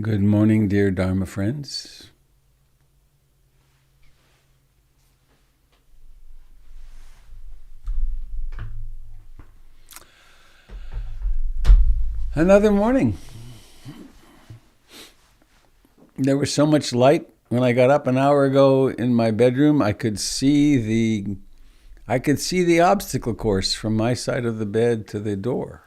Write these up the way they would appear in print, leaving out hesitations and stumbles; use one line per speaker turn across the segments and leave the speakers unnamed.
Good morning, dear Dharma friends. Another morning. There was so much light when I got up an hour ago in my bedroom. I could see the obstacle course from my side of the bed to the door.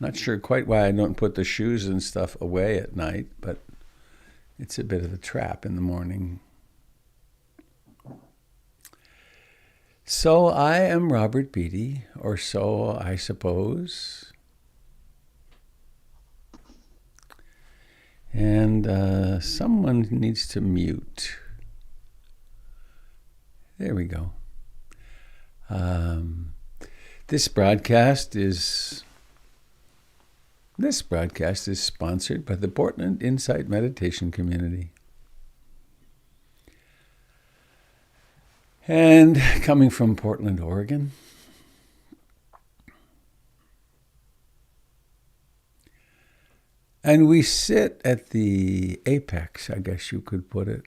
Not sure quite why I don't put the shoes and stuff away at night, but it's a bit of a trap in the morning. So I am Robert Beatty, or so I suppose. And someone needs to mute. There we go. This broadcast is sponsored by the Portland Insight Meditation Community. And coming from Portland, Oregon, and we sit at the apex, I guess you could put it,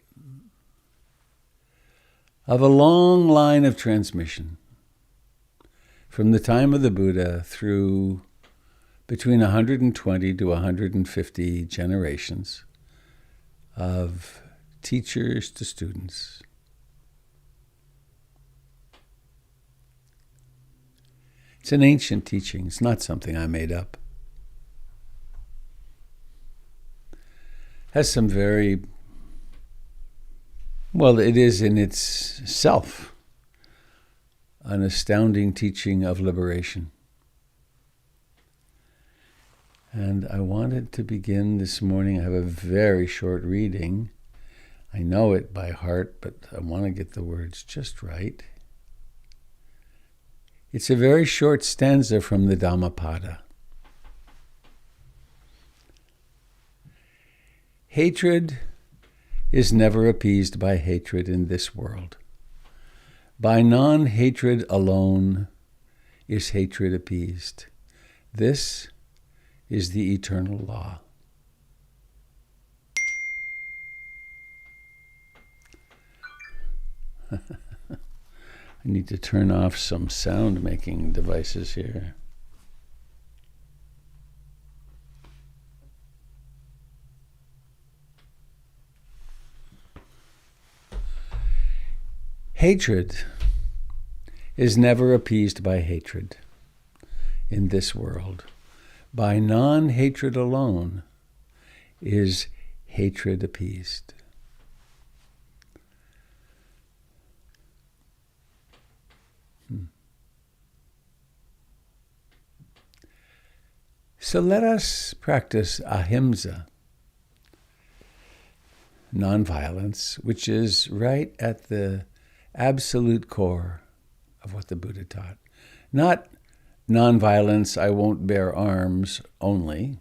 of a long line of transmission from the time of the Buddha through between 120 to 150 generations of teachers to students. It's an ancient teaching. It's not something I made up. Has some it is in itself an astounding teaching of liberation. And I wanted to begin this morning. I have a very short reading. I know it by heart, but I want to get the words just right. It's a very short stanza from the Dhammapada. Hatred is never appeased by hatred in this world. By non-hatred alone is hatred appeased. This is the eternal law. I need to turn off some sound-making devices here. Hatred is never appeased by hatred in this world. By non-hatred alone is hatred appeased. So let us practice ahimsa, nonviolence, which is right at the absolute core of what the Buddha taught. Not nonviolence, I won't bear arms only.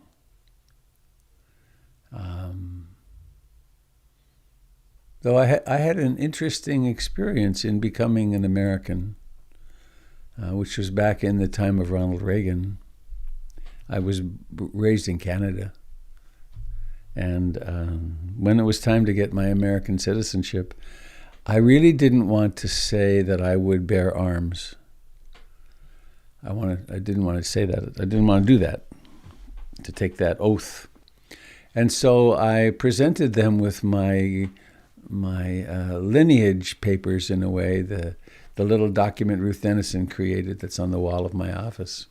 Though I had an interesting experience in becoming an American, which was back in the time of Ronald Reagan. I was raised in Canada, and when it was time to get my American citizenship, I really didn't want to say that I would bear arms. I didn't want to say that. I didn't want to do that, to take that oath. And so I presented them with my lineage papers, in a way, the little document Ruth Dennison created that's on the wall of my office.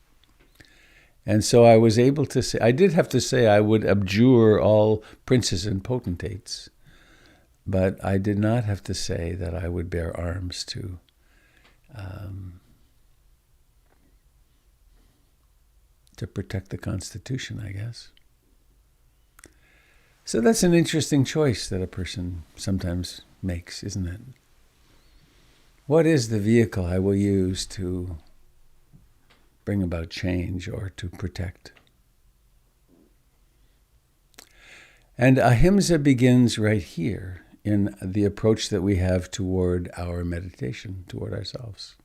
And so I was able to say, I did have to say I would abjure all princes and potentates, but I did not have to say that I would bear arms to protect the Constitution, I guess. So that's an interesting choice that a person sometimes makes, isn't it? What is the vehicle I will use to bring about change or to protect? And ahimsa begins right here in the approach that we have toward our meditation, toward ourselves.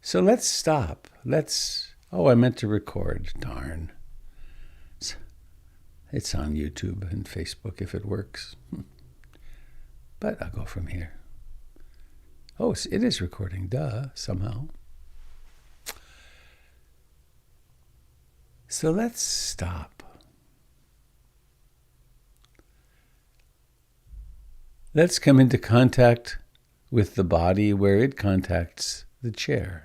So let's stop. Let's Oh, I meant to record. Darn. It's on YouTube and Facebook if it works. But I'll go from here. Oh, it is recording. Duh, somehow. So let's stop. Let's come into contact with the body where it contacts the chair.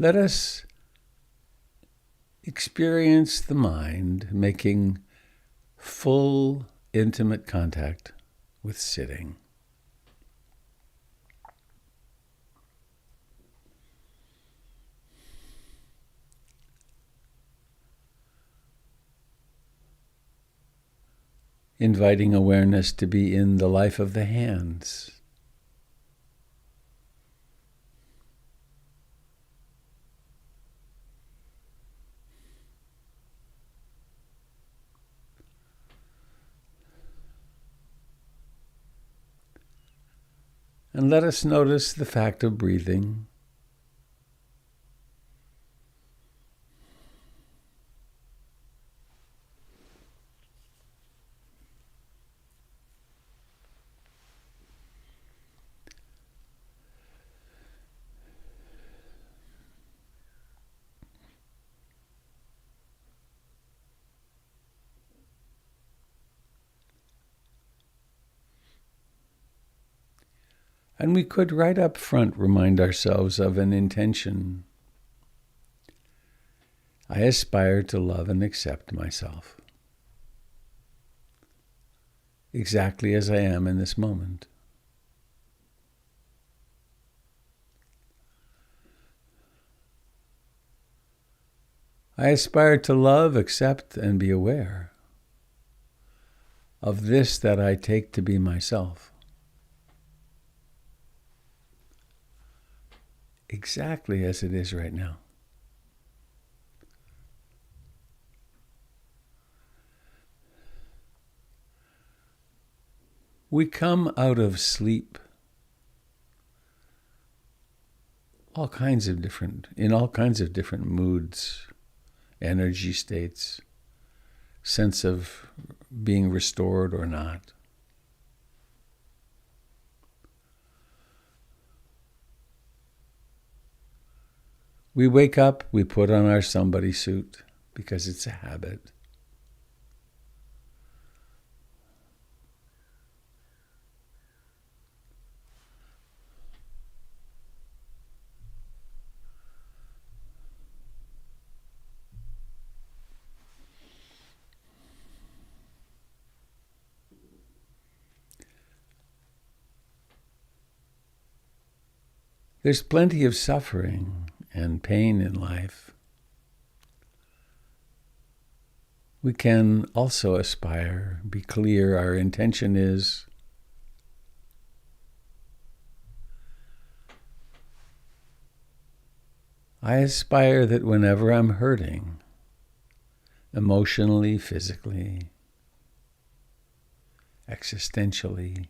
Let us experience the mind making full, intimate contact with sitting. Inviting awareness to be in the life of the hands. And let us notice the fact of breathing. And we could right up front remind ourselves of an intention. I aspire to love and accept myself exactly as I am in this moment. I aspire to love, accept, and be aware of this that I take to be myself. Exactly as it is right now. We come out of sleep in all kinds of different moods, energy states, sense of being restored or not. We wake up, we put on our somebody suit because it's a habit. There's plenty of suffering and pain in life. We can also aspire, be clear, our intention is I aspire that whenever I'm hurting, emotionally, physically, existentially,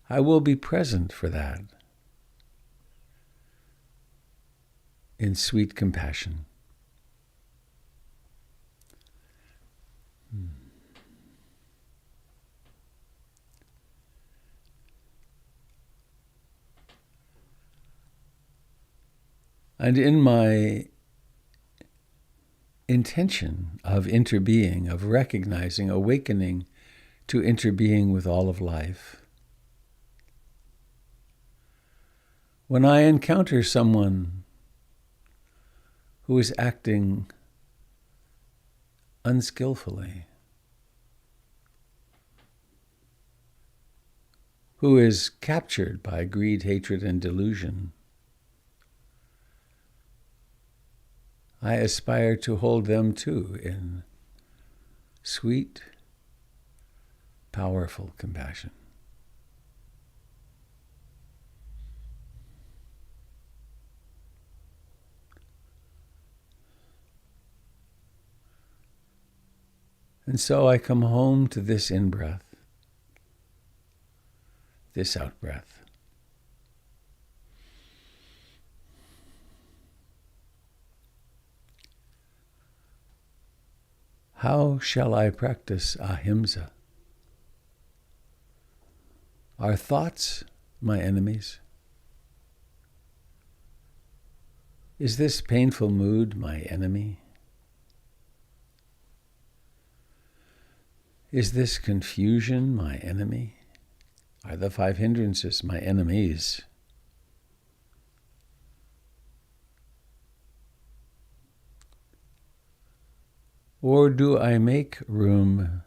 I will be present for that in sweet compassion. And in my intention of interbeing, of recognizing, awakening to interbeing with all of life, when I encounter someone who is acting unskillfully, who is captured by greed, hatred, and delusion, I aspire to hold them too in sweet, powerful compassion. And so I come home to this in-breath, this out-breath. How shall I practice ahimsa? Are thoughts my enemies? Is this painful mood my enemy? Is this confusion my enemy? Are the 5 hindrances my enemies? Or do I make room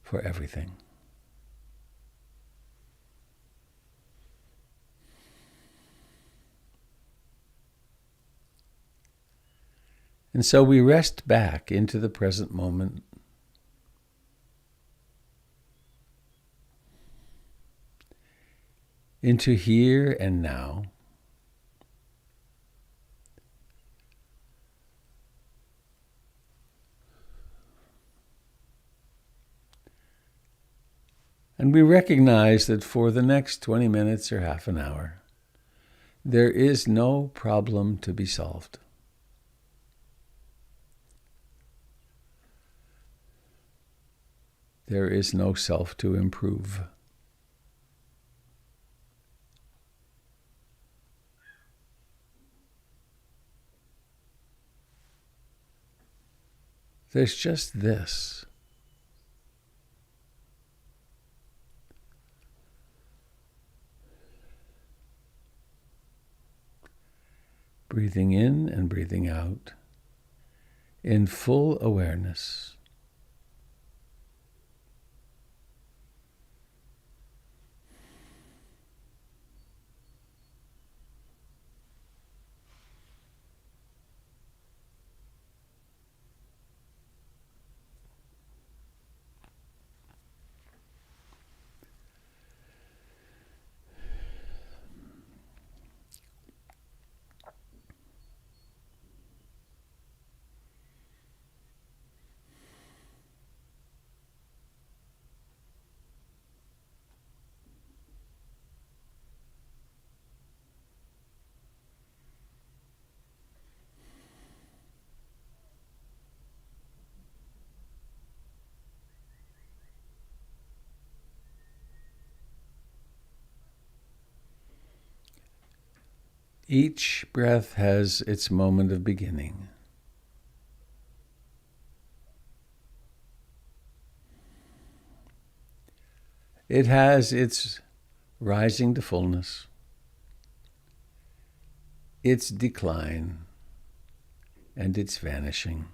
for everything? And so we rest back into the present moment, into here and now. And we recognize that for the next 20 minutes or half an hour, there is no problem to be solved. There is no self to improve. There's just this. Breathing in and breathing out in full awareness. Each breath has its moment of beginning. It has its rising to fullness, its decline, and its vanishing.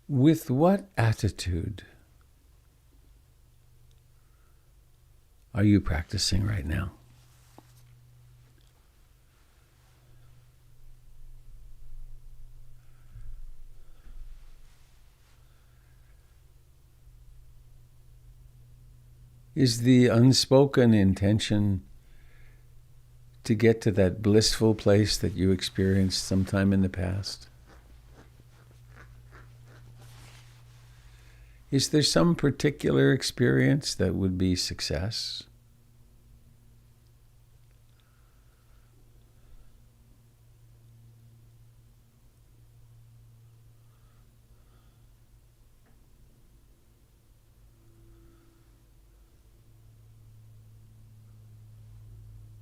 With what attitude are you practicing right now? is the unspoken intention to get to that blissful place that you experienced sometime in the past? Is there some particular experience that would be success?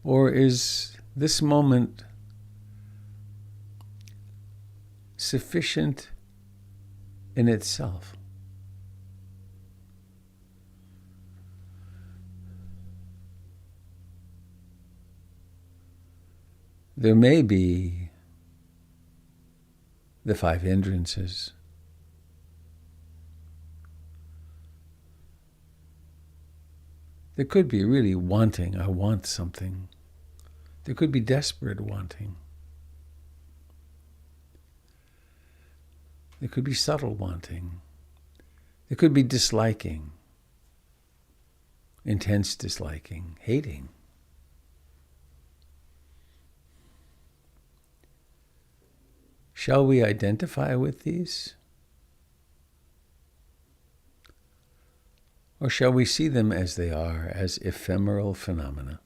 Or is this moment sufficient in itself? There may be the 5 hindrances. There could be really wanting, I want something. There could be desperate wanting. There could be subtle wanting. There could be disliking, intense disliking, hating. Shall we identify with these? Or shall we see them as they are, as ephemeral phenomena?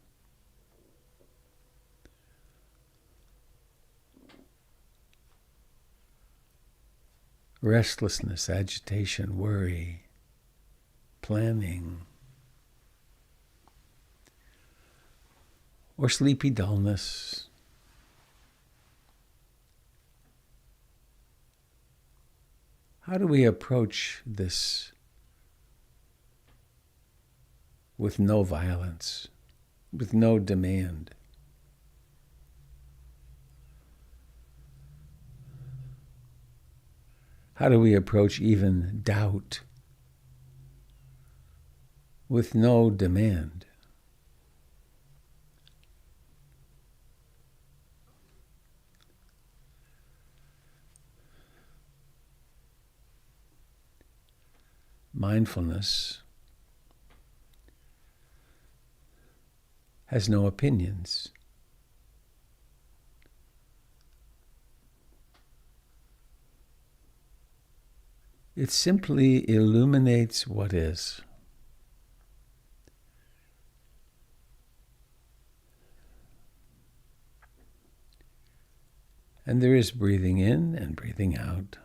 Restlessness, agitation, worry, planning, or sleepy dullness. How do we approach this with no violence, with no demand? How do we approach even doubt with no demand? Mindfulness has no opinions. It simply illuminates what is. And there is breathing in and breathing out.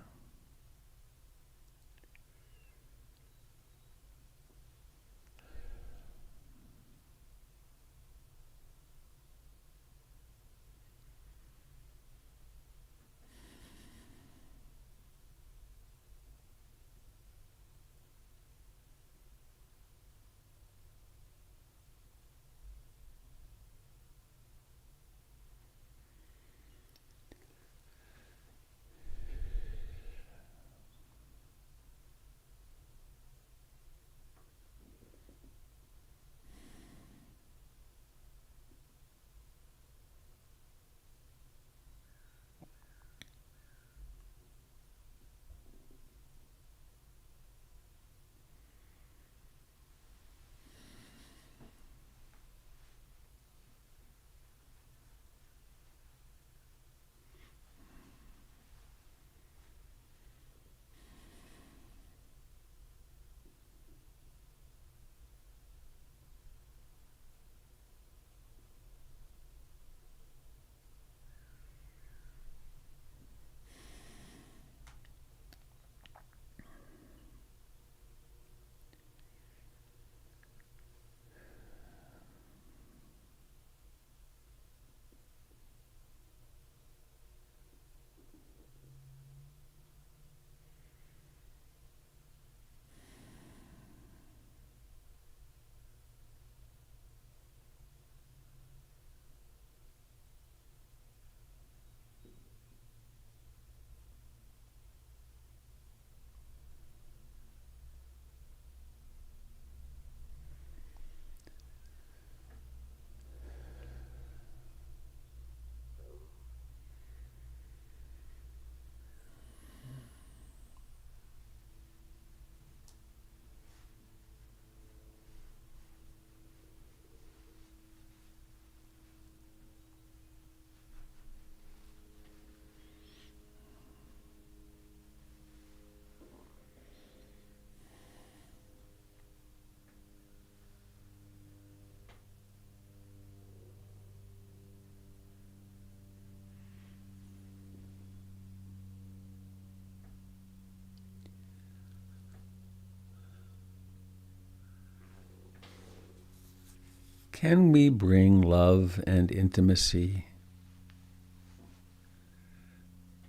can we bring love and intimacy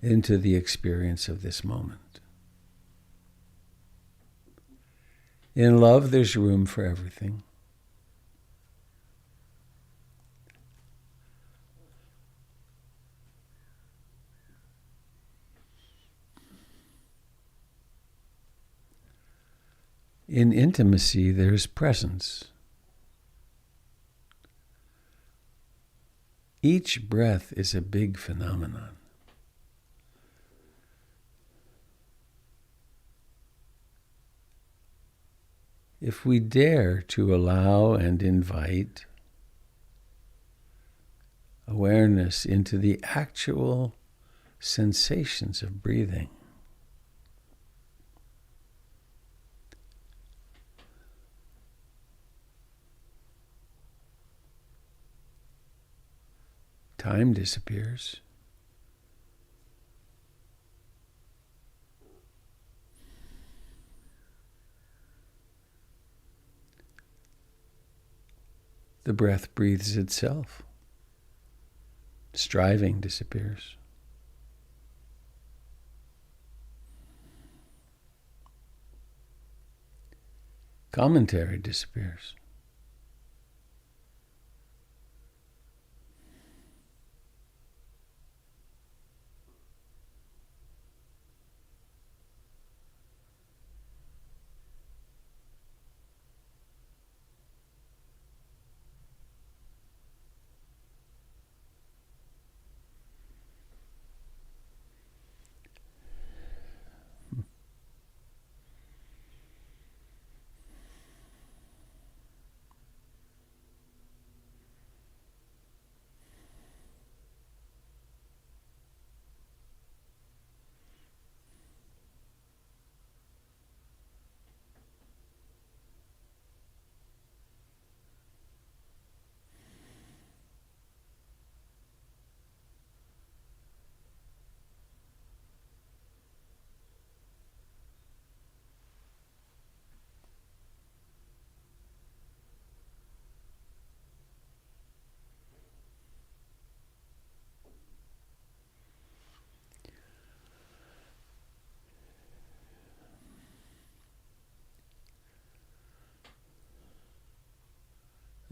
into the experience of this moment? In love, there's room for everything. In intimacy, there's presence. Each breath is a big phenomenon. If we dare to allow and invite awareness into the actual sensations of breathing, time disappears. The breath breathes itself. Striving disappears. Commentary disappears.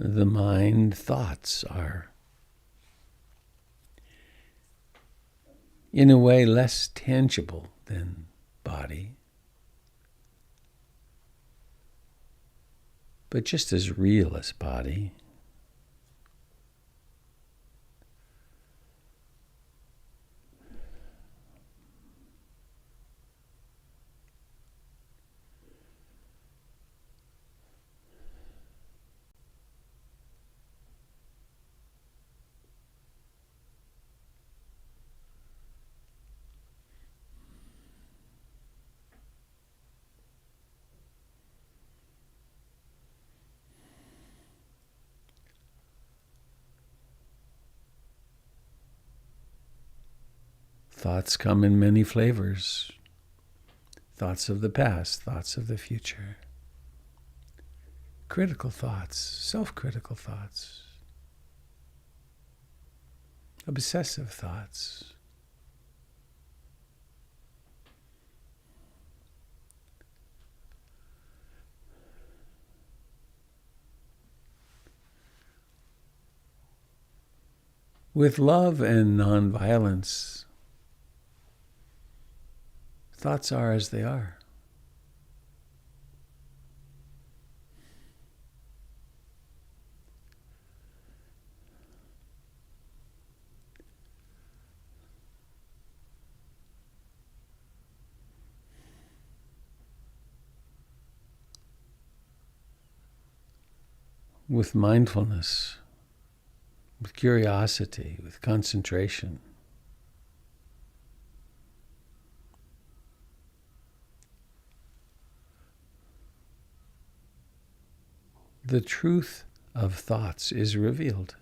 The mind thoughts are, in a way, less tangible than body, but just as real as body. Thoughts come in many flavors. Thoughts of the past, thoughts of the future. Critical thoughts, self-critical thoughts. Obsessive thoughts. With love and nonviolence, thoughts are as they are. With mindfulness, with curiosity, with concentration, the truth of thoughts is revealed.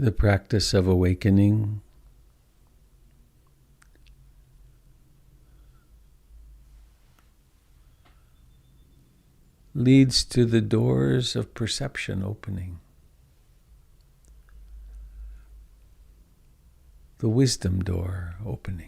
The practice of awakening leads to the doors of perception opening, the wisdom door opening.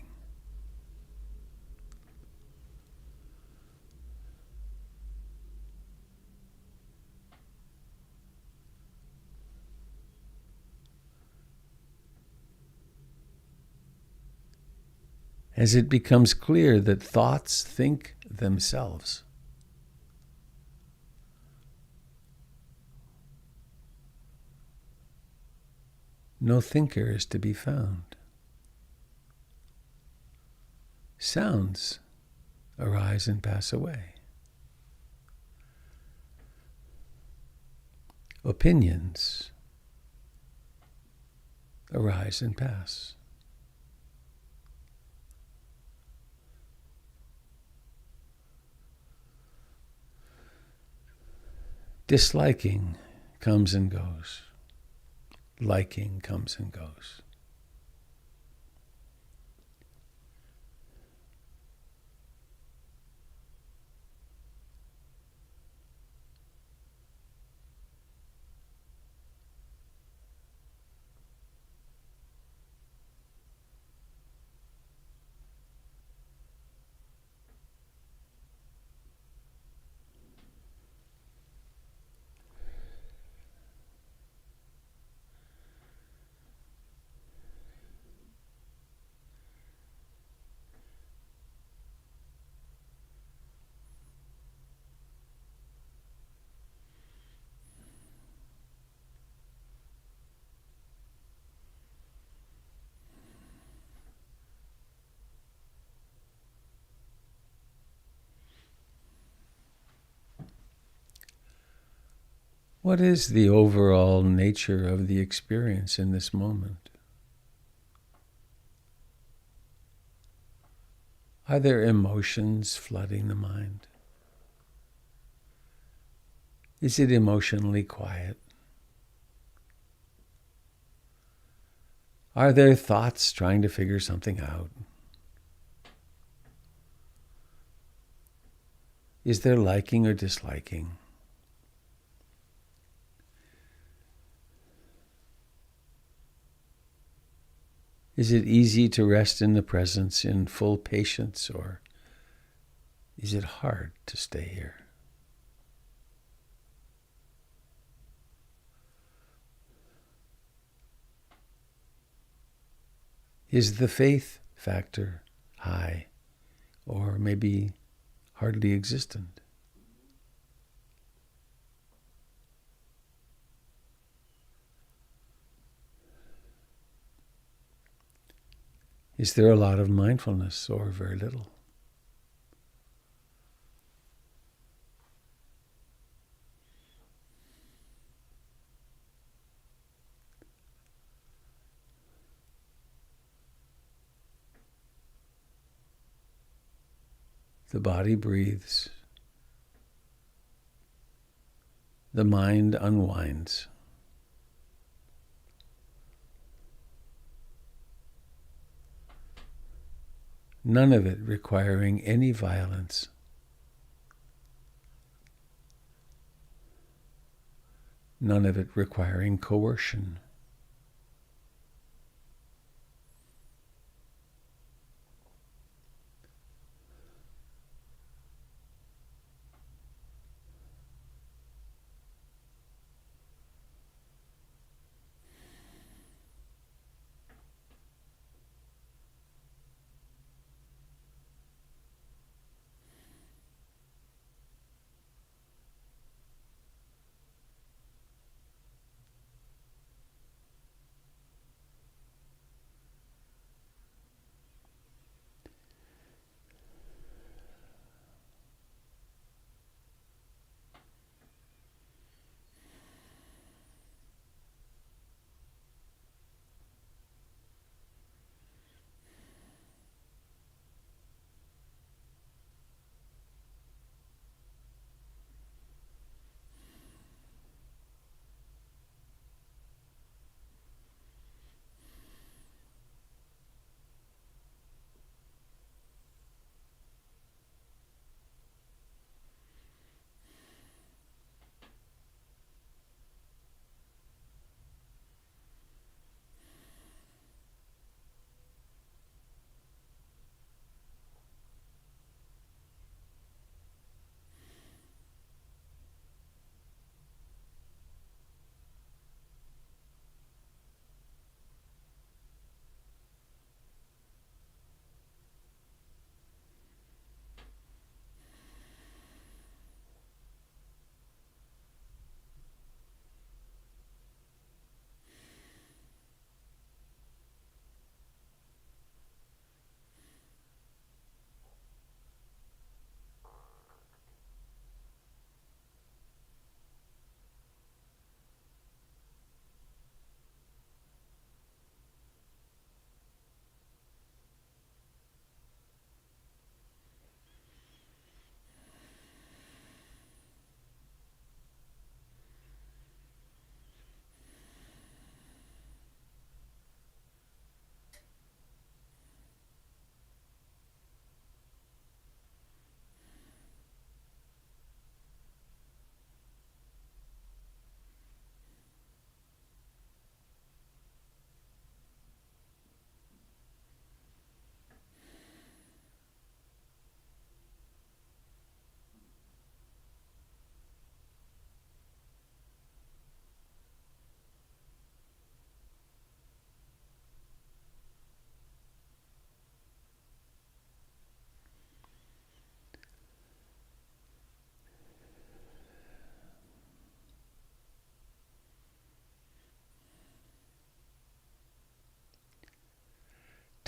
As it becomes clear that thoughts think themselves. No thinker is to be found. Sounds arise and pass away. Opinions arise and pass. Disliking comes and goes. Liking comes and goes. What is the overall nature of the experience in this moment? Are there emotions flooding the mind? Is it emotionally quiet? Are there thoughts trying to figure something out? Is there liking or disliking? Is it easy to rest in the presence in full patience, or is it hard to stay here? Is the faith factor high, or maybe hardly existent? Is there a lot of mindfulness or very little? The body breathes. The mind unwinds. None of it requiring any violence. None of it requiring coercion.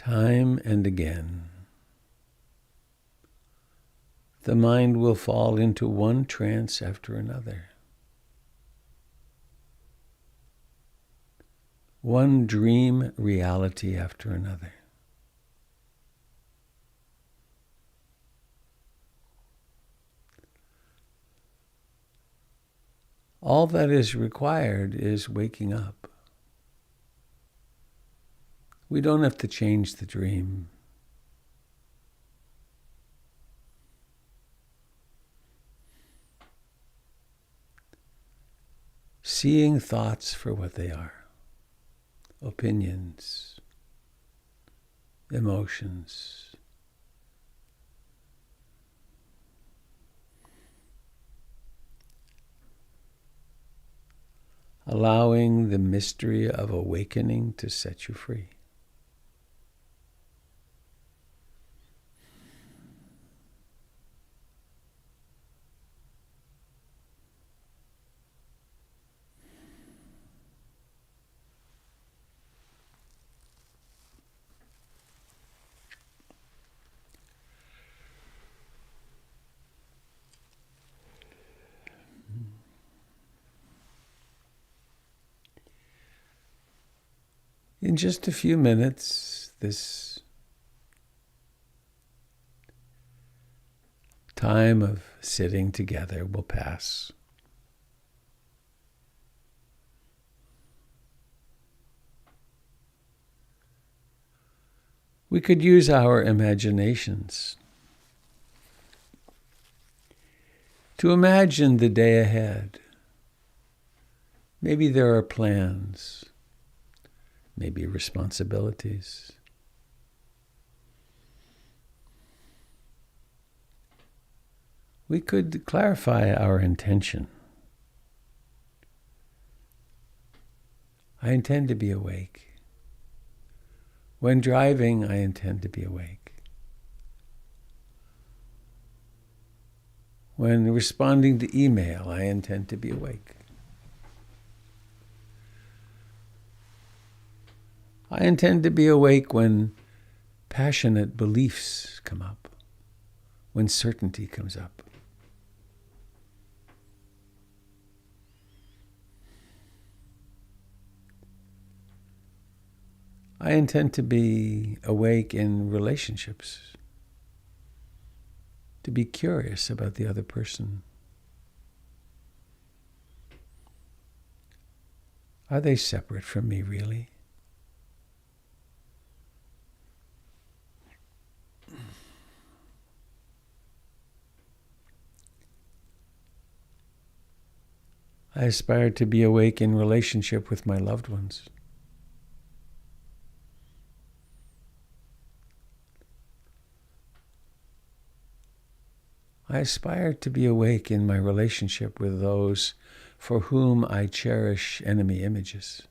Time and again, the mind will fall into one trance after another, one dream reality after another. All that is required is waking up. We don't have to change the dream. Seeing thoughts for what they are, opinions, emotions. Allowing the mystery of awakening to set you free. In just a few minutes, this time of sitting together will pass. We could use our imaginations to imagine the day ahead. Maybe there are plans. Maybe responsibilities. We could clarify our intention. I intend to be awake. When driving, I intend to be awake. When responding to email, I intend to be awake. I intend to be awake when passionate beliefs come up, when certainty comes up. I intend to be awake in relationships, to be curious about the other person. Are they separate from me, really? I aspire to be awake in relationship with my loved ones. I aspire to be awake in my relationship with those for whom I cherish enemy images.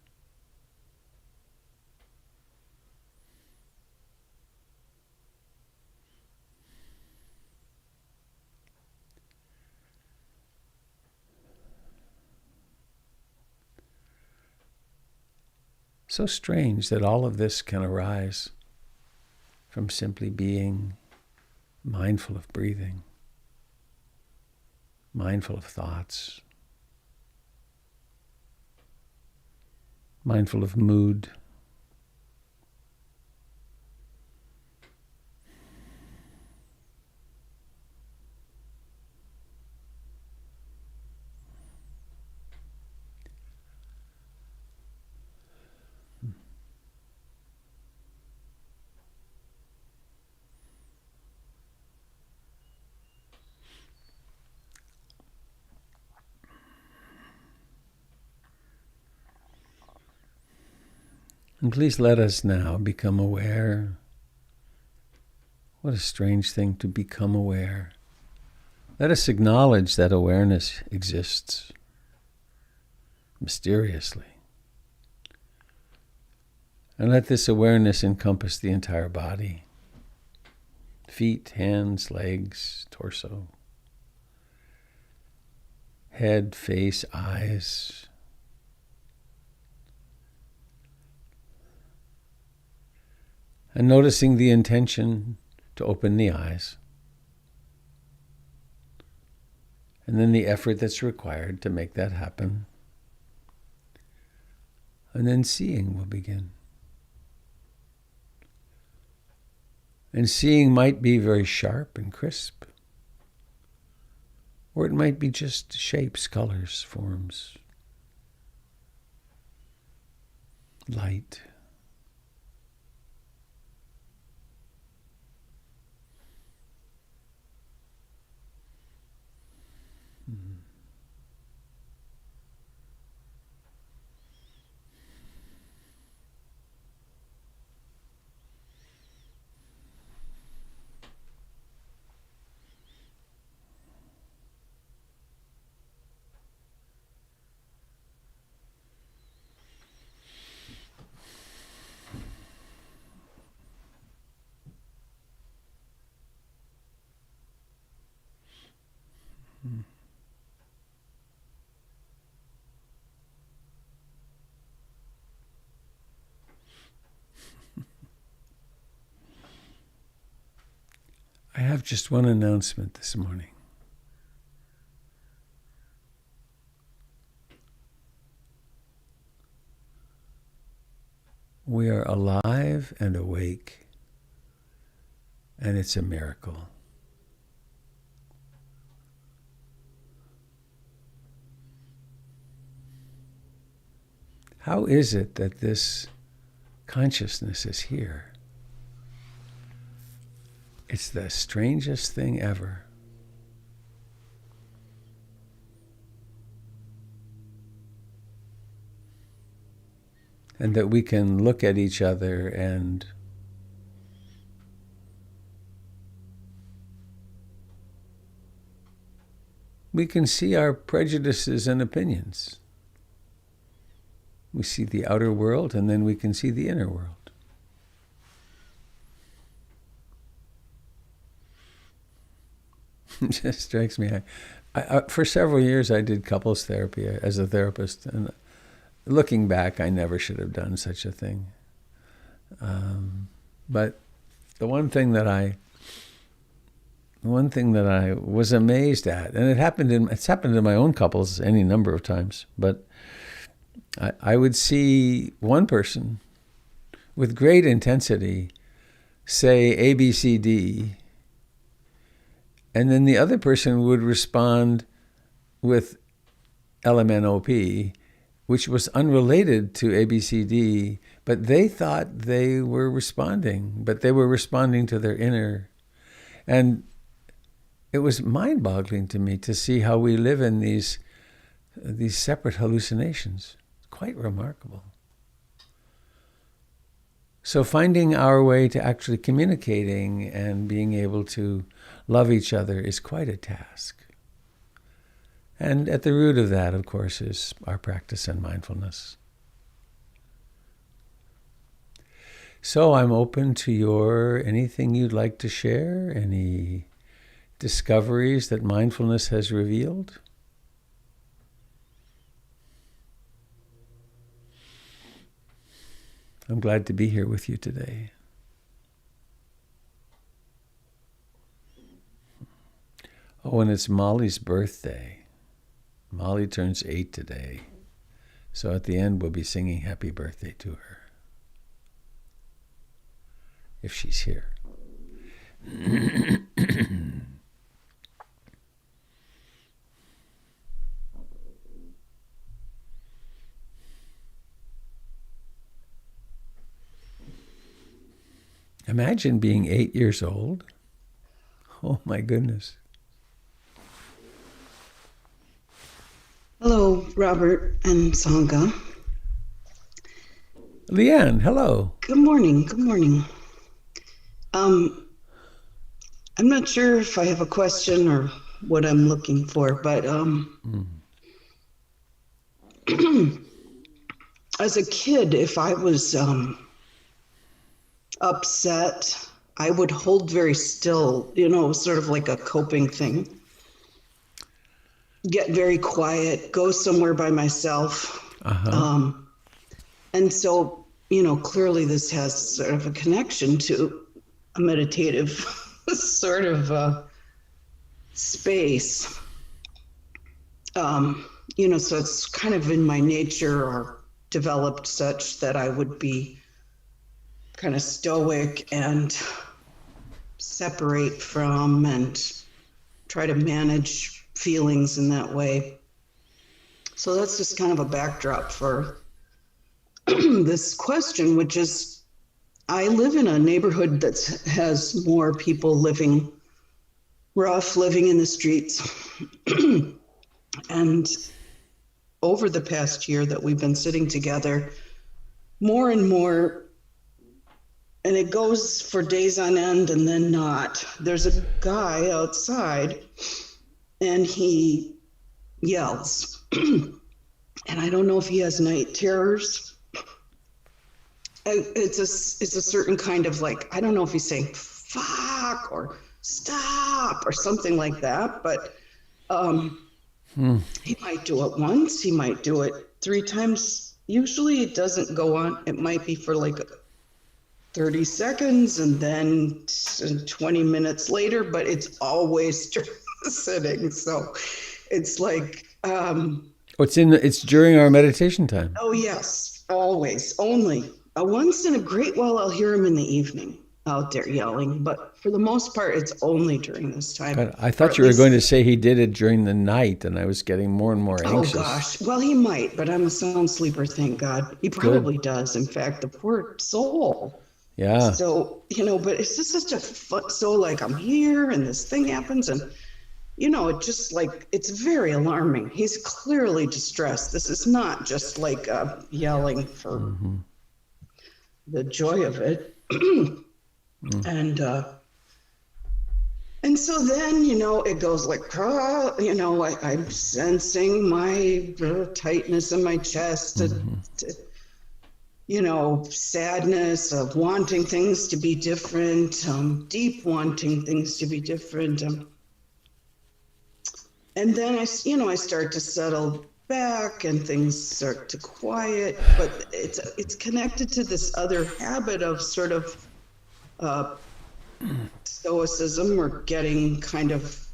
So strange that all of this can arise from simply being mindful of breathing, mindful of thoughts, mindful of mood. And please let us now become aware. What a strange thing to become aware. Let us acknowledge that awareness exists mysteriously. And let this awareness encompass the entire body. Feet, hands, legs, torso. Head, face, eyes. And noticing the intention to open the eyes. And then the effort that's required to make that happen. And then seeing will begin. And seeing might be very sharp and crisp. Or it might be just shapes, colors, forms, light. I have just one announcement this morning. We are alive and awake, and it's a miracle. How is it that this consciousness is here? It's the strangest thing ever. And that we can look at each other and we can see our prejudices and opinions. We see the outer world and then we can see the inner world. It just strikes me. I, for several years I did couples therapy as a therapist, and looking back, I never should have done such a thing. But the one thing that I was amazed at, and it's happened in my own couples any number of times, but I would see one person with great intensity say A, B, C, D, and then the other person would respond with LMNOP, which was unrelated to ABCD, but they thought they were responding, but they were responding to their inner. And it was mind-boggling to me to see how we live in these separate hallucinations. Quite remarkable. So finding our way to actually communicating and being able to love each other is quite a task. And at the root of that, of course, is our practice in mindfulness. So I'm open to anything you'd like to share, any discoveries that mindfulness has revealed. I'm glad to be here with you today. Oh, and it's Molly's birthday. Molly turns 8 today. So at the end, we'll be singing happy birthday to her. If she's here. Imagine being 8 years old. Oh my goodness.
Hello, Robert and Sangha.
Leanne, hello.
Good morning. Good morning. I'm not sure if I have a question or what I'm looking for, but as a kid, if I was upset, I would hold very still, sort of like a coping thing. Get very quiet, go somewhere by myself.
Uh-huh.
And so clearly this has sort of a connection to a meditative sort of space. So it's kind of in my nature or developed such that I would be kind of stoic and separate from and try to manage feelings in that way. So that's just kind of a backdrop for this question, which is I live in a neighborhood that has more people living rough, living in the streets. And over the past year that we've been sitting together, more and more, and it goes for days on end and then not. There's a guy outside and he yells. And I don't know if he has night terrors. It's a certain kind of like, I don't know if he's saying fuck or stop or something like that, but he might do it once, he might do it 3 times. Usually it doesn't go on. It might be for like 30 seconds and then 20 minutes later, but it's always during the sitting. So it's like
it's during our meditation time.
Oh yes, always. Only once in a great while I'll hear him in the evening out there yelling, but for the most part it's only during this time.
God, I thought you were going to say he did it during the night, and I was getting more and more anxious.
Oh gosh, well he might, but I'm a sound sleeper, thank God. He probably does. In fact, the poor soul.
Yeah.
So but it's just such a fun. So like I'm here, and this thing happens, and it just like it's very alarming. He's clearly distressed. This is not just like yelling for the joy of it. And so then, it goes like, I'm sensing my tightness in my chest, sadness of wanting things to be different, deep wanting things to be different. And then I start to settle back and things start to quiet, but it's connected to this other habit of sort of stoicism, or getting kind of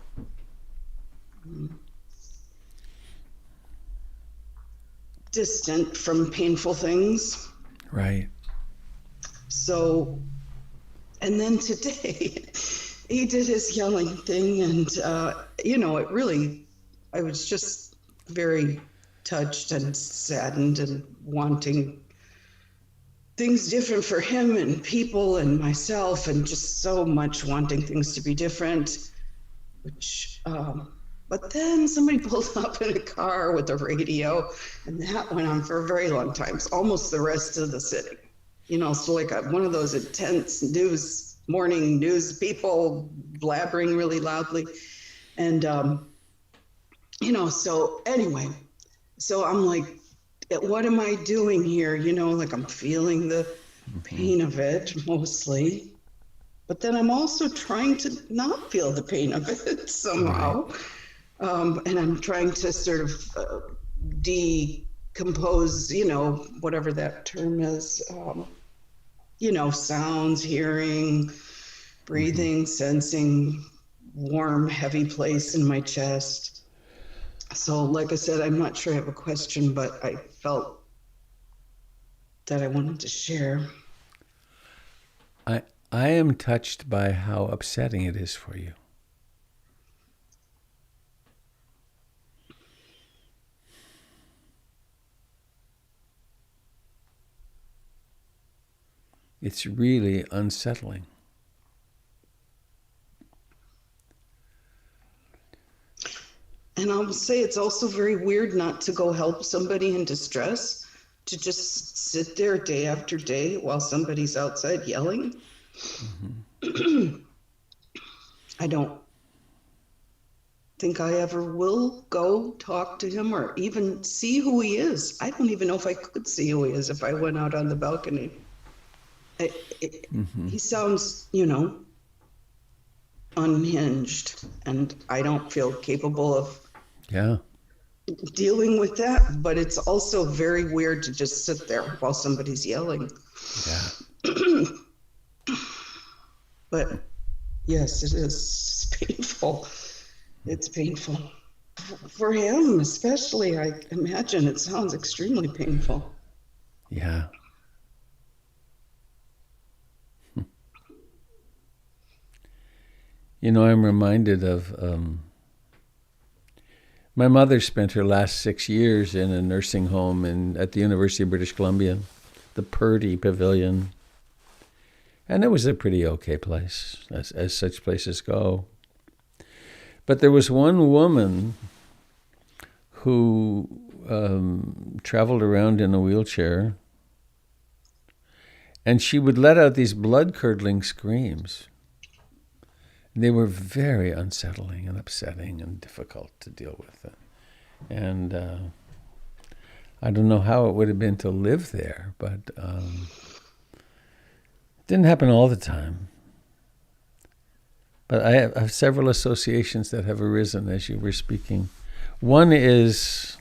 distant from painful things.
Right.
So, and then today he did his yelling thing, and it really, I was just very touched and saddened and wanting things different for him and people and myself, and just so much wanting things to be different, which but then somebody pulled up in a car with a radio, and that went on for a very long time. It's almost the rest of the city, so like one of those intense morning news people blabbering really loudly. And so anyway, so I'm like, what am I doing here? Like I'm feeling the pain of it mostly, but then I'm also trying to not feel the pain of it somehow. Right. And I'm trying to sort of decompose, whatever that term is, sounds, hearing, breathing, sensing warm, heavy place in my chest. So like I said, I'm not sure I have a question, but I felt that I wanted to share.
I am touched by how upsetting it is for you. It's really unsettling.
And I'll say it's also very weird not to go help somebody in distress, to just sit there day after day while somebody's outside yelling. I don't think I ever will go talk to him or even see who he is. I don't even know if I could see who he is if I went out on the balcony. He sounds, unhinged, and I don't feel capable of dealing with that, but it's also very weird to just sit there while somebody's yelling.
Yeah.
But yes, it is. It's painful. It's painful. For him, especially, I imagine it sounds extremely painful.
Yeah. You know, I'm reminded of my mother spent her last 6 years in a nursing home at the University of British Columbia, the Purdy Pavilion. And it was a pretty okay place, as such places go. But there was one woman who traveled around in a wheelchair, and she would let out these blood-curdling screams. They were very unsettling and upsetting and difficult to deal with. And I don't know how it would have been to live there, but it didn't happen all the time. But I have several associations that have arisen as you were speaking. One is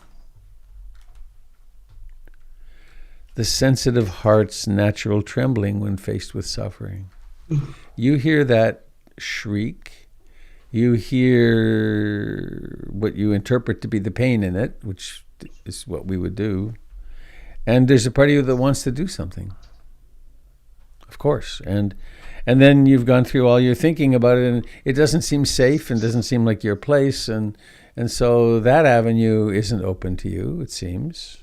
the sensitive heart's natural trembling when faced with suffering. You hear that shriek, you hear what you interpret to be the pain in it, which is what we would do, and there's a part of you that wants to do something, of course, and then you've gone through all your thinking about it, and it doesn't seem safe and doesn't seem like your place, and so that avenue isn't open to you, it seems.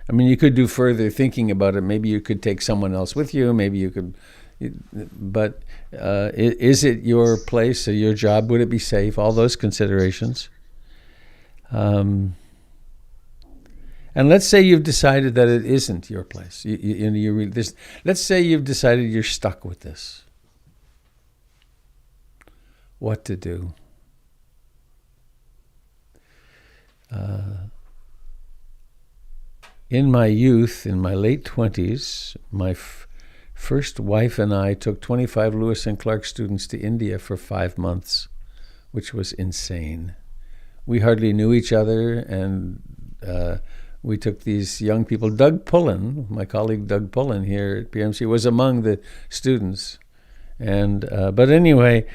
I mean, you could do further thinking about it. Maybe you could take someone else with you, maybe you could, but is it your place or your job? Would it be safe? All those considerations. And let's say you've decided that it isn't your place. Let's say you've decided you're stuck with this. What to do? In my youth, in my late 20s, my first wife and I took 25 Lewis and Clark students to India for 5 months, which was insane. We hardly knew each other, and we took these young people. Doug Pullen, my colleague Doug Pullen here at PMC, was among the students. And but anyway,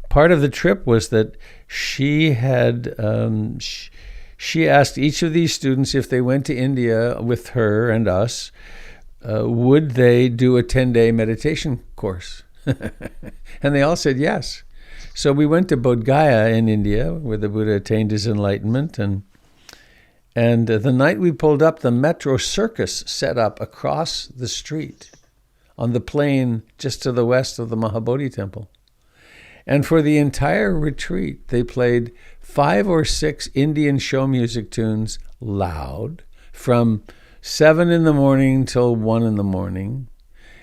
part of the trip was that she had she asked each of these students if they went to India with her and us, would they do a 10-day meditation course? And they all said yes. So we went to Bodh Gaya in India, where the Buddha attained his enlightenment, and the night we pulled up, the metro circus set up across the street on the plain just to the west of the Mahabodhi temple. And for the entire retreat, they played 5 or 6 Indian show music tunes loud from 7 in the morning till 1 in the morning.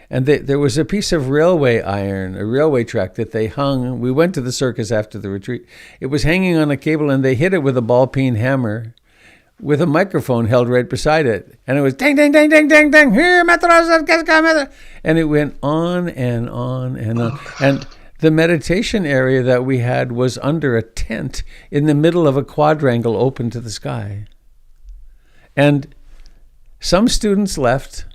And there was a piece of railway iron, a railway track that they hung. We went to the circus after the retreat. It was hanging on a cable, and they hit it with a ball-peen hammer with a microphone held right beside it. And it was ding, ding, ding, ding, ding, ding, here, and it went on and on and on. And the meditation area that we had was under a tent in the middle of a quadrangle open to the sky. And some students left.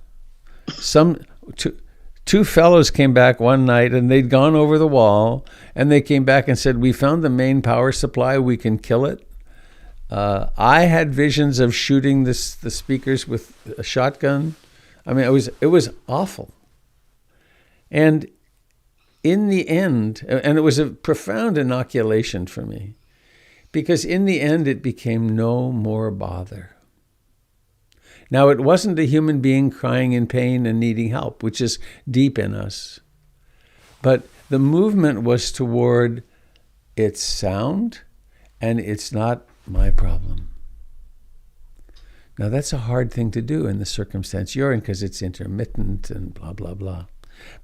Two fellows came back one night, and they'd gone over the wall, and they came back and said, we found the main power supply, we can kill it. I had visions of shooting the speakers with a shotgun. I mean, it was awful. And in the end, and it was a profound inoculation for me, because in the end it became no more bother. Now, it wasn't a human being crying in pain and needing help, which is deep in us. But the movement was toward it's sound and it's not my problem. Now, that's a hard thing to do in the circumstance you're in, because it's intermittent and blah, blah, blah.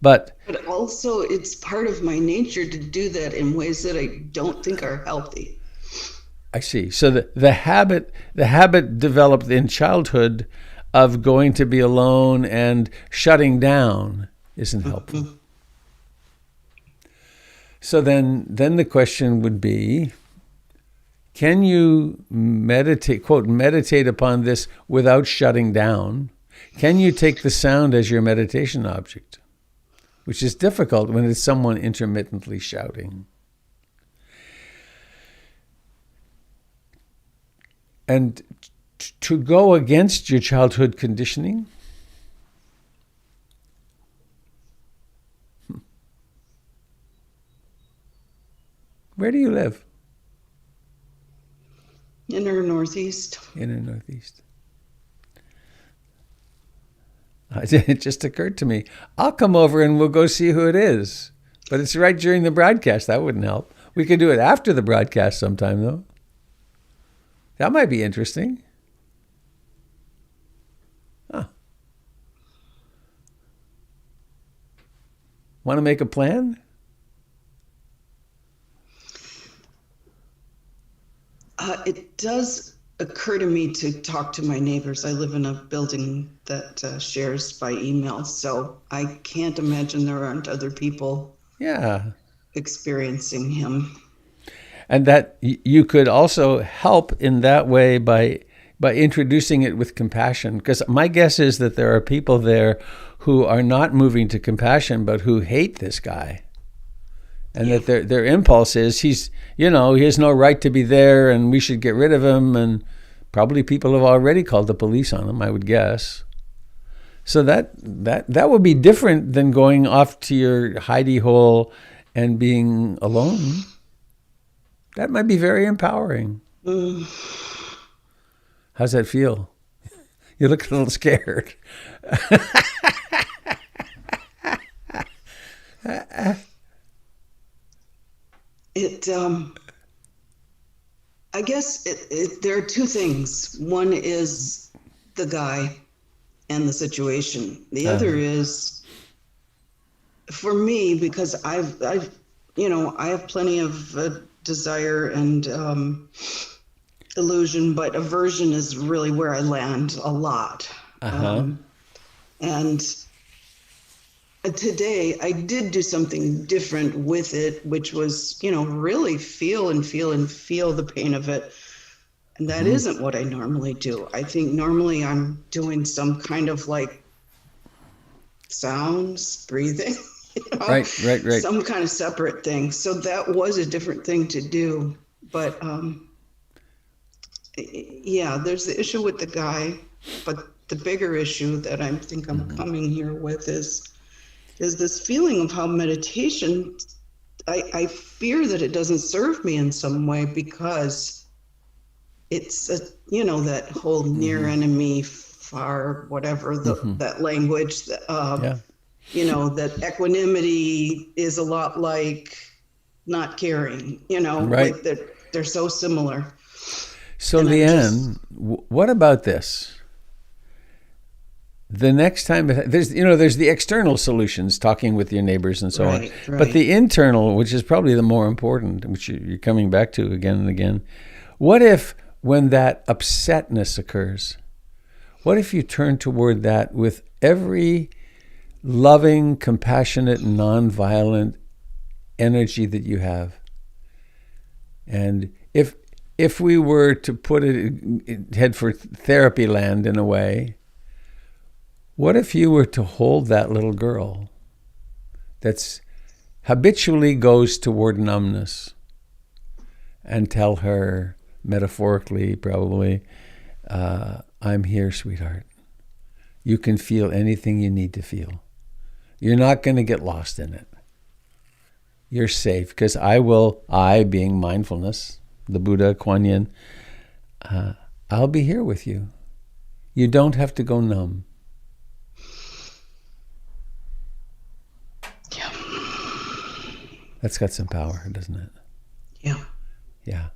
But
also, it's part of my nature to do that in ways that I don't think are healthy.
I see. So the habit developed in childhood of going to be alone and shutting down isn't helpful. Mm-hmm. So then the question would be, can you meditate, quote, meditate upon this without shutting down? Can you take the sound as your meditation object? Which is difficult when it's someone intermittently shouting. And to go against your childhood conditioning, where do you live?
Inner Northeast.
Inner Northeast. It just occurred to me, I'll come over and we'll go see who it is. But it's right during the broadcast. That wouldn't help. We could do it after the broadcast sometime, though. That might be interesting. Huh. Want to make a plan?
It does occur to me to talk to my neighbors. I live in a building that shares by email, so I can't imagine there aren't other people experiencing him.
And that you could also help in that way by introducing it with compassion. Because my guess is that there are people there who are not moving to compassion, but who hate this guy. And that their impulse is he has no right to be there and we should get rid of him. And probably people have already called the police on him, I would guess. So that would be different than going off to your hidey hole and being alone. That might be very empowering. How's that feel? You look a little scared.
I guess there are two things. One is the guy and the situation. The other is, for me, because I have plenty of desire and illusion, but aversion is really where I land a lot. And today I did do something different with it, which was, really feel the pain of it. And that isn't what I normally do. I think normally I'm doing some kind of like sounds, breathing,
Right.
some kind of separate thing. So that was a different thing to do. But there's the issue with the guy, but the bigger issue that I think I'm coming here with is this feeling of how meditation, I fear that it doesn't serve me in some way, because it's that whole near enemy, far whatever, that language, that equanimity is a lot like not caring, like they're so similar.
So Leanne, what about this? The next time, there's the external solutions, talking with your neighbors and so on.
Right.
But the internal, which is probably the more important, which you're coming back to again and again. What if, when that upsetness occurs, what if you turn toward that with every loving, compassionate, nonviolent energy that you have? And if we were to put it, head for therapy land in a way, what if you were to hold that little girl that's habitually goes toward numbness and tell her, metaphorically probably, I'm here, sweetheart. You can feel anything you need to feel. You're not going to get lost in it. You're safe, because I being mindfulness, the Buddha, Kuan Yin, I'll be here with you. You don't have to go numb.
Yeah.
That's got some power, doesn't it?
Yeah.
Yeah.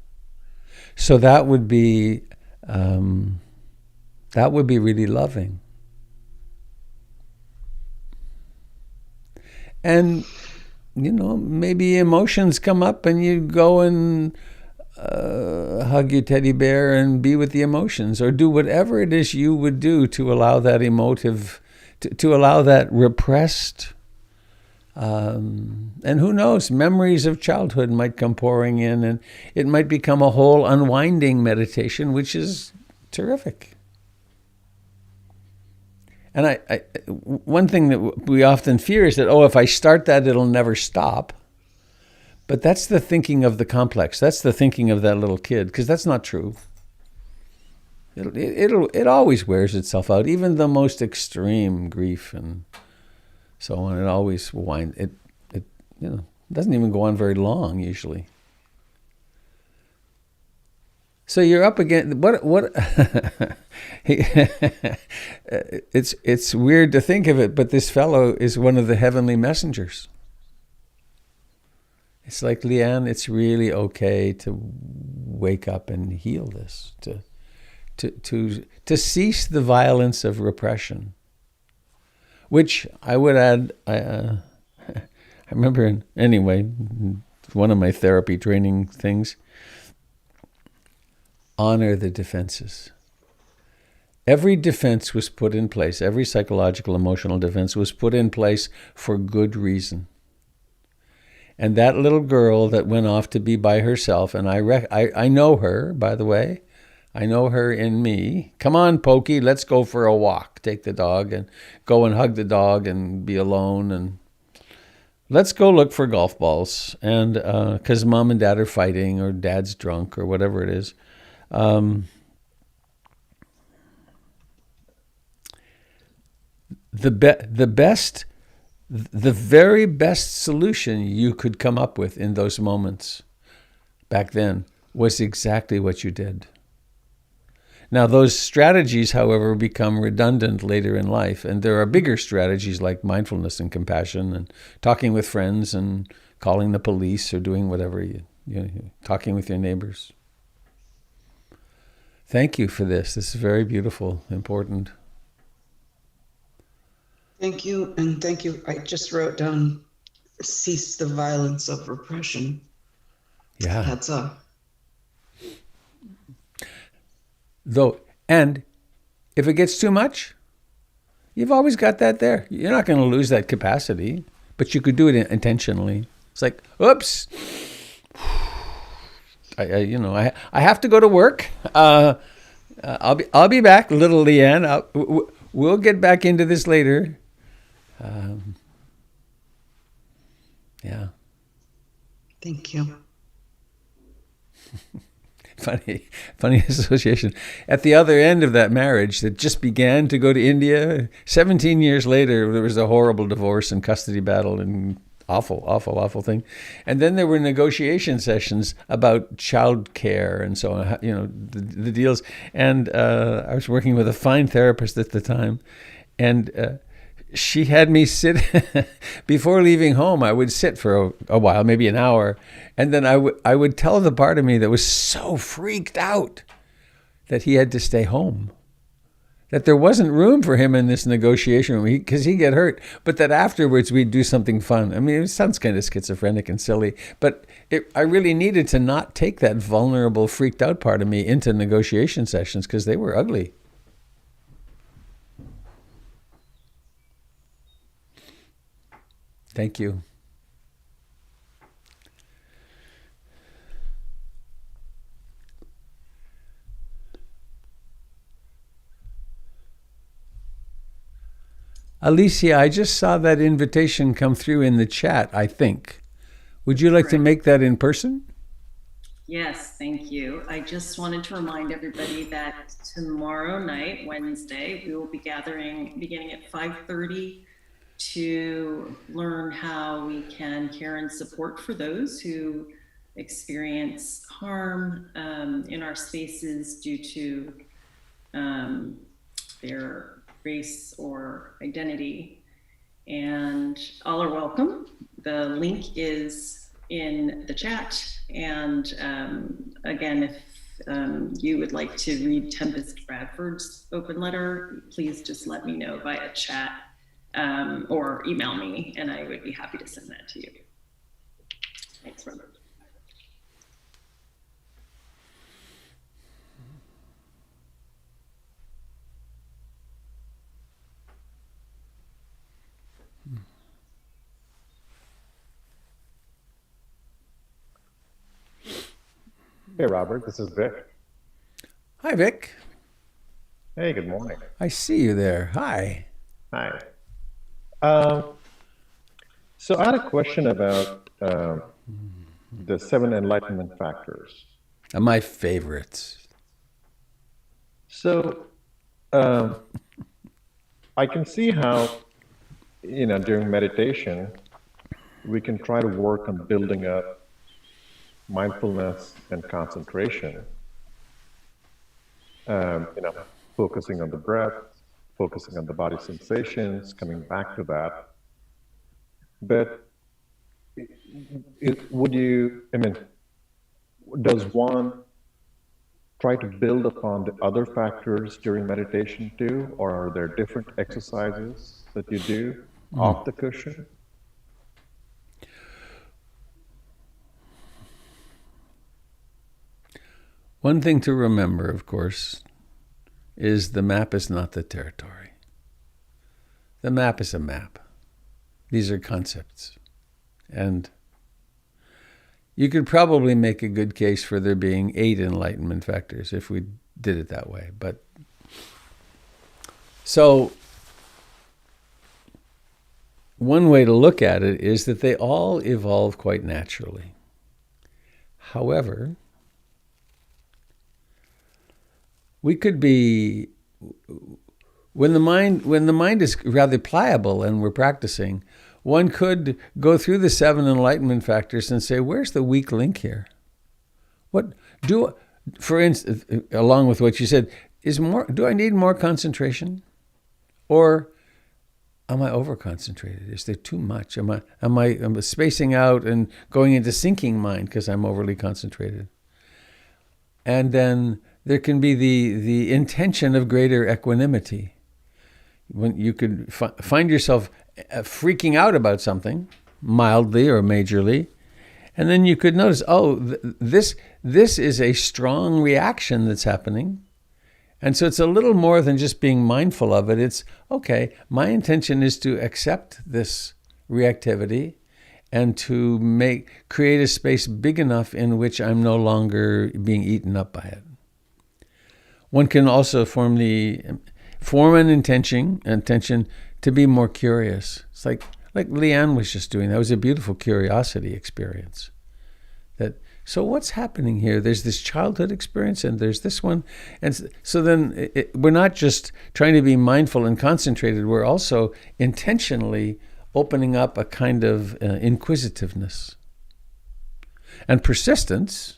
So that would be really loving. And maybe emotions come up and you go and hug your teddy bear and be with the emotions, or do whatever it is you would do to allow that emotive, to allow that repressed And who knows, memories of childhood might come pouring in, and it might become a whole unwinding meditation, which is terrific. And one thing that we often fear is that, if I start that, it'll never stop. But that's the thinking of the complex. That's the thinking of that little kid, because that's not true. It always wears itself out, even the most extreme grief and so on. It always winds. It doesn't even go on very long usually. So you're up against what? It's weird to think of it, but this fellow is one of the heavenly messengers. It's like, Leanne, it's really okay to wake up and heal this, to cease the violence of repression. Which I would add, I remember, one of my therapy training things, honor the defenses. Every defense was put in place, every psychological, emotional defense was put in place for good reason. And that little girl that went off to be by herself, and I know her, by the way, I know her in me. Come on, Pokey, let's go for a walk. Take the dog and go and hug the dog and be alone. And let's go look for golf balls. And because mom and dad are fighting, or dad's drunk, or whatever it is. The very best solution you could come up with in those moments back then was exactly what you did. Now, those strategies, however, become redundant later in life, and there are bigger strategies like mindfulness and compassion and talking with friends and calling the police or doing whatever, talking with your neighbors. Thank you for this. This is very beautiful, important.
Thank you, and thank you. I just wrote down, cease the violence of repression.
Yeah.
That's
And if it gets too much, you've always got that there. You're not going to lose that capacity, but you could do it intentionally. It's like, oops, I have to go to work. I'll be back, little Leanne. We'll get back into this later. Yeah.
Thank you.
Funny association. At the other end of that marriage that just began to go to India, 17 years later, there was a horrible divorce and custody battle and awful thing. And then there were negotiation sessions about child care and so on, the deals. And I was working with a fine therapist at the time. And she had me sit, before leaving home, I would sit for a while, maybe an hour. And then I would tell the part of me that was so freaked out that he had to stay home, that there wasn't room for him in this negotiation room because he'd get hurt, but that afterwards we'd do something fun. I mean, it sounds kind of schizophrenic and silly, but I really needed to not take that vulnerable, freaked out part of me into negotiation sessions because they were ugly. Thank you. Alicia, I just saw that invitation come through in the chat, I think. Would you like to make that in person?
Yes, thank you. I just wanted to remind everybody that tomorrow night, Wednesday, we will be gathering beginning at 5:30 to learn how we can care and support for those who experience harm in our spaces due to their race or identity. And all are welcome. The link is in the chat. And again, if you would like to read Tempest Bradford's open letter, please just let me know via chat or email me, and I would be happy to send that to you. Thanks, Robert.
Hey, Robert, this is Vic.
Hi, Vic.
Hey, good morning.
I see you there. Hi.
Hi. Um, so I had a question about the seven enlightenment factors.
My favorites.
So um, I can see how, during meditation, we can try to work on building up mindfulness and concentration, um, you know, focusing on the breath, focusing on the body sensations, coming back to that. But I mean, does one try to build upon the other factors during meditation too, or are there different exercises that you do off the cushion?
One thing to remember, of course, is the map is not the territory. The map is a map. These are concepts. And you could probably make a good case for there being 8 enlightenment factors if we did it that way. But so one way to look at it is that they all evolve quite naturally. However, we could be, when the mind is rather pliable and we're practicing, one could go through the 7 enlightenment factors and say, where's the weak link here? For instance, along with what you said, do I need more concentration? Or am I over concentrated? Is there too much? Am I spacing out and going into sinking mind because I'm overly concentrated? And then there can be the intention of greater equanimity. When you could find yourself freaking out about something, mildly or majorly, and then you could notice, this is a strong reaction that's happening. And so it's a little more than just being mindful of it. It's, okay, my intention is to accept this reactivity and to create a space big enough in which I'm no longer being eaten up by it. One can also form an intention to be more curious. It's like Leanne was just doing. That was a beautiful curiosity experience. So what's happening here? There's this childhood experience and there's this one. And so then we're not just trying to be mindful and concentrated. We're also intentionally opening up a kind of inquisitiveness. And persistence,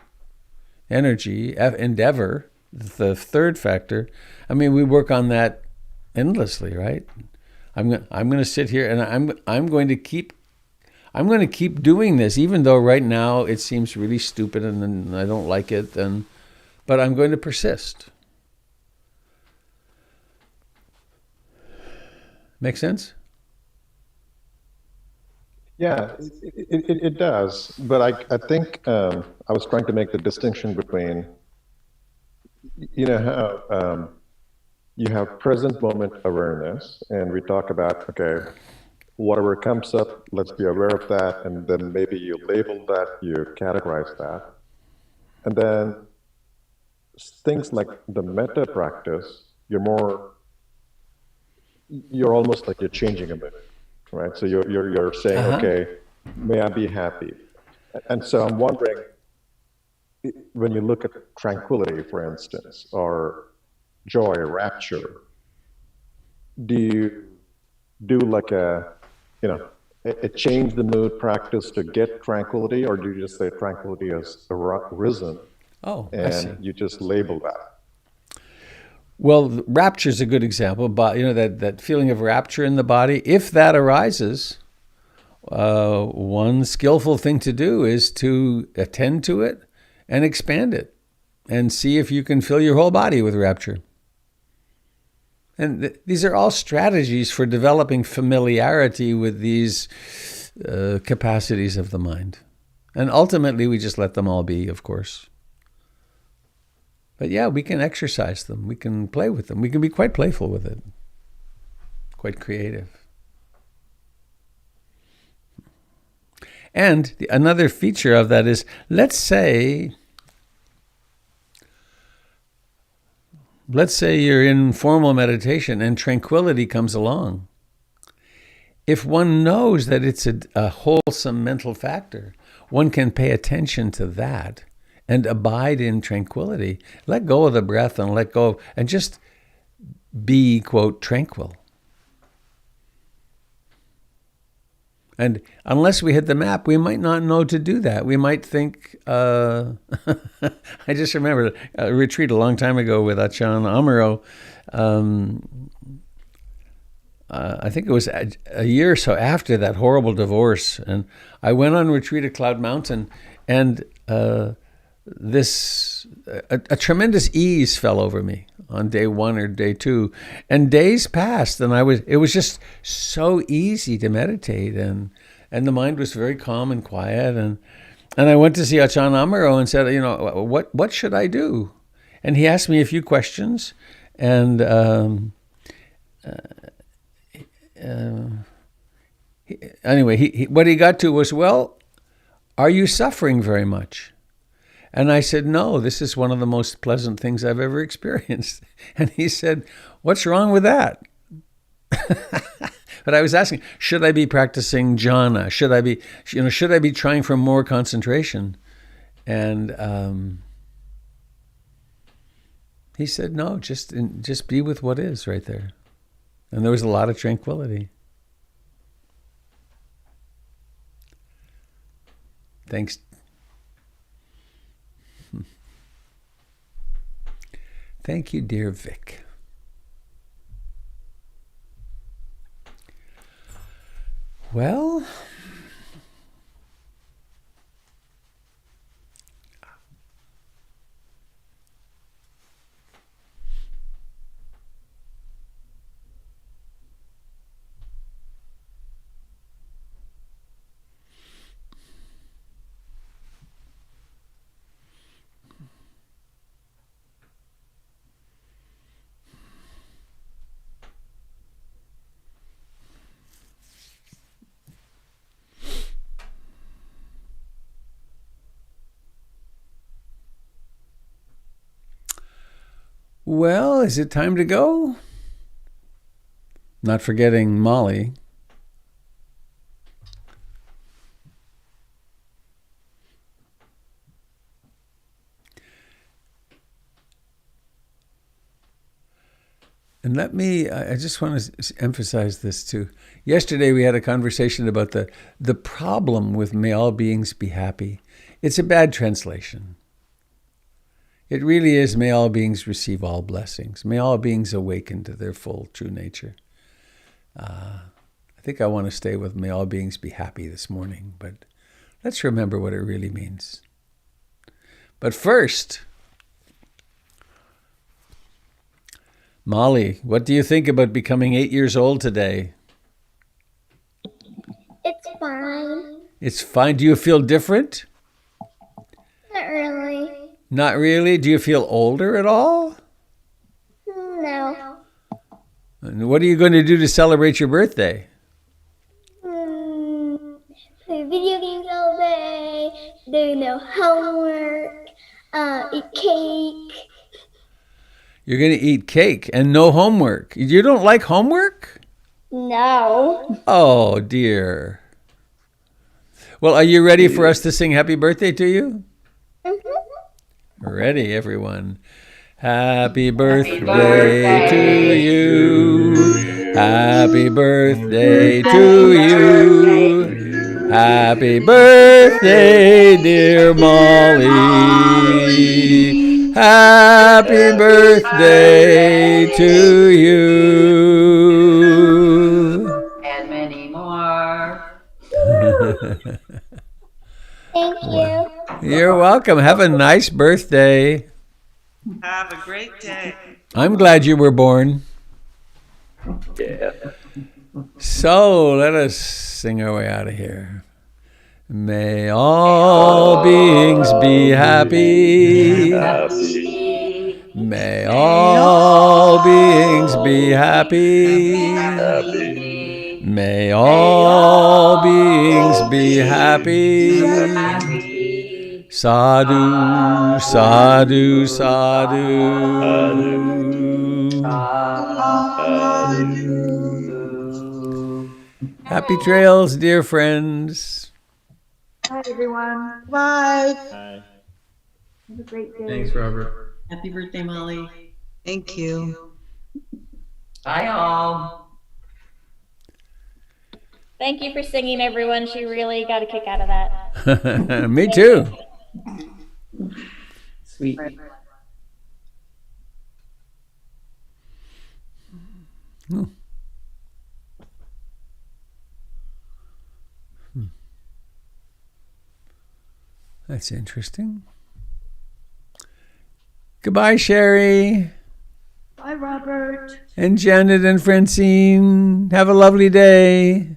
energy, endeavor, the third factor. I mean, we work on that endlessly, right? I'm going to sit here and I'm going to keep doing this, even though right now it seems really stupid and I don't like it, but I'm going to persist. Make sense?
Yeah, it does. But I think I was trying to make the distinction between, how you have present moment awareness, and we talk about, okay, whatever comes up, let's be aware of that, and then maybe you label that, you categorize that. And then things like the metta practice, you're almost like you're changing a bit, right? So you're saying, okay, may I be happy? And so I'm wondering, when you look at tranquility, for instance, or joy, rapture, do you do like a change the mood practice to get tranquility, or do you just say tranquility has arisen? And you just label that?
Well, rapture is a good example, but that feeling of rapture in the body, if that arises, one skillful thing to do is to attend to it and expand it and see if you can fill your whole body with rapture. And these are all strategies for developing familiarity with these capacities of the mind. And ultimately, we just let them all be, of course. But yeah, we can exercise them. We can play with them. We can be quite playful with it. Quite creative. And another feature of that is, let's say let's say you're in formal meditation and tranquility comes along. If one knows that it's a wholesome mental factor, one can pay attention to that and abide in tranquility. Let go of the breath and let go and just be, quote, tranquil. And unless we hit the map, we might not know to do that. We might think, I just remembered a retreat a long time ago with Achan Amaro. I think it was a year or so after that horrible divorce. And I went on retreat at Cloud Mountain, and a tremendous ease fell over me on day 1 or day 2. And days passed, and it was just so easy to meditate, and the mind was very calm and quiet. And I went to see Achan Amaro and said, what should I do? And he asked me a few questions, and anyway, what he got to was, well, are you suffering very much? And I said, no, this is one of the most pleasant things I've ever experienced. And he said, what's wrong with that? But I was asking, should I be practicing jhana? Should I be trying for more concentration? And he said, no, just be with what is right there. And there was a lot of tranquility. Thanks. Thank you, dear Vic. Well, is it time to go? Not forgetting Molly. And I just want to emphasize this too. Yesterday we had a conversation about the problem with may all beings be happy. It's a bad translation. It really is, may all beings receive all blessings. May all beings awaken to their full true nature. I think I want to stay with may all beings be happy this morning, but let's remember what it really means. But first, Molly, what do you think about becoming 8 years old today?
It's fine.
It's fine. Do you feel different?
Not really.
Not really? Do you feel older at all?
No.
And what are you going to do to celebrate your birthday?
Play video games all day, do no homework, eat cake.
You're going to eat cake and no homework. You don't like homework?
No.
Oh, dear. Well, are you ready for us to sing happy birthday to you? Ready, everyone. Happy birthday to you. Happy birthday to you. Happy birthday, dear Molly. Happy birthday to you.
And many more.
Thank you.
You're welcome. Have a nice birthday.
Have a great day.
I'm glad you were born.
Yeah.
So let us sing our way out of here. May all beings be happy. May all beings be happy. May all beings be happy. Sadhu, sadhu, sadhu. Happy trails, dear friends.
Bye, everyone.
Bye.
Bye.
Have a great day.
Thanks, Robert.
Happy birthday, Molly.
Thank you.
Bye, all.
Thank you for singing, everyone. She really got a kick out of that.
Me too.
Sweet.
That's interesting. Goodbye, Sherry.
Bye, Robert.
And Janet and Francine. Have a lovely day.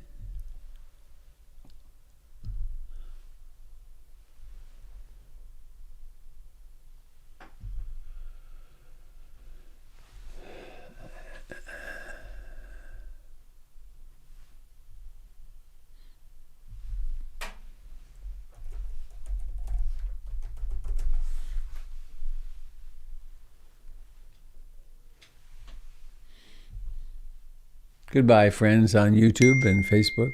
Goodbye, friends on YouTube and Facebook.